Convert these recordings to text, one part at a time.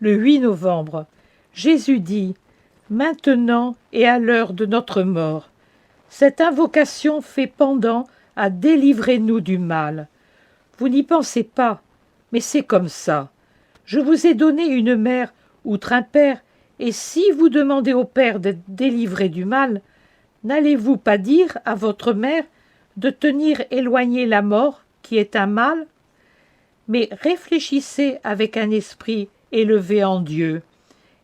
Le 8 novembre, Jésus dit « Maintenant et à l'heure de notre mort ». Cette invocation fait pendant à « Délivrez-nous du mal ». Vous n'y pensez pas, mais c'est comme ça. Je vous ai donné une mère outre un père, et si vous demandez au Père d'être délivré du mal, n'allez-vous pas dire à votre mère de tenir éloigné la mort, qui est un mal? Mais réfléchissez avec un esprit élevé en Dieu,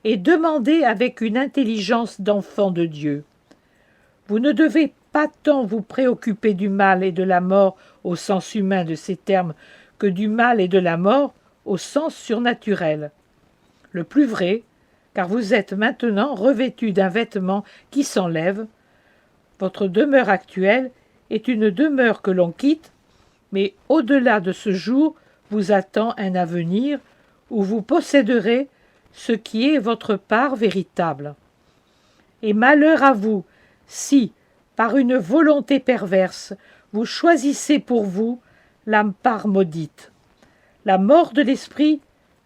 et demandez avec une intelligence d'enfant de Dieu. Vous ne devez pas tant vous préoccuper du mal et de la mort au sens humain de ces termes que du mal et de la mort au sens surnaturel. Le plus vrai, car vous êtes maintenant revêtus d'un vêtement qui s'enlève. Votre demeure actuelle est une demeure que l'on quitte, mais au-delà de ce jour vous attend un avenir où vous posséderez ce qui est votre part véritable. Et malheur à vous, si, par une volonté perverse, vous choisissez pour vous la part maudite. La mort de l'esprit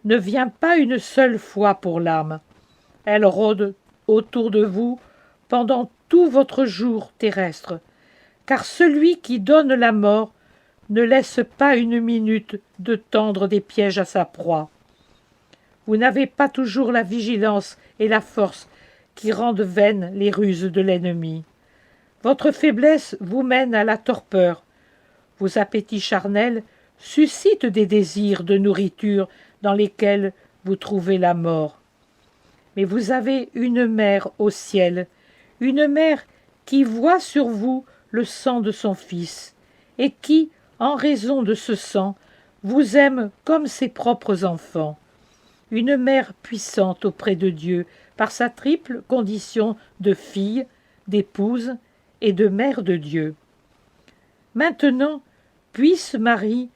ne vient pas une seule fois pour l'âme. Elle rôde autour de vous pendant tout votre jour terrestre, car celui qui donne la mort ne laisse pas une minute de tendre des pièges à sa proie. Vous n'avez pas toujours la vigilance et la force qui rendent vaines les ruses de l'ennemi. Votre faiblesse vous mène à la torpeur. Vos appétits charnels suscitent des désirs de nourriture dans lesquels vous trouvez la mort. Mais vous avez une mère au ciel, une mère qui voit sur vous le sang de son Fils, et qui, en raison de ce sang, vous aime comme ses propres enfants. Une mère puissante auprès de Dieu par sa triple condition de fille, d'épouse et de mère de Dieu. Maintenant, puisse Marie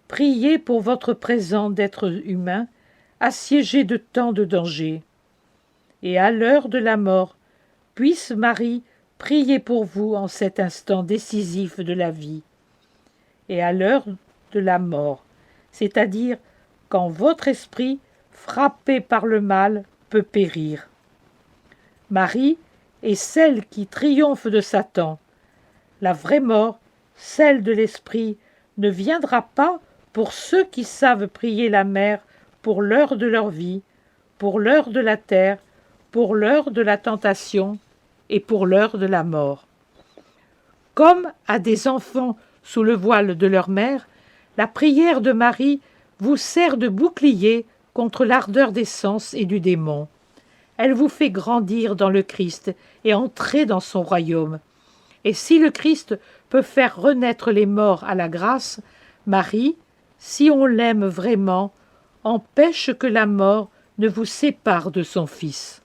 prier pour votre présent d'être humain, assiégé de tant de dangers. Et à l'heure de la mort, puisse Marie prier pour vous en cet instant décisif de la vie. Et à l'heure de la mort, c'est-à-dire quand votre esprit, frappé par le mal, peut périr. Marie est celle qui triomphe de Satan. La vraie mort, celle de l'esprit, ne viendra pas pour ceux qui savent prier la mère pour l'heure de leur vie, pour l'heure de la terre, pour l'heure de la tentation et pour l'heure de la mort. Comme à des enfants sous le voile de leur mère, la prière de Marie vous sert de bouclier contre l'ardeur des sens et du démon. Elle vous fait grandir dans le Christ et entrer dans son royaume. Et si le Christ peut faire renaître les morts à la grâce, Marie, si on l'aime vraiment, empêche que la mort ne vous sépare de son Fils.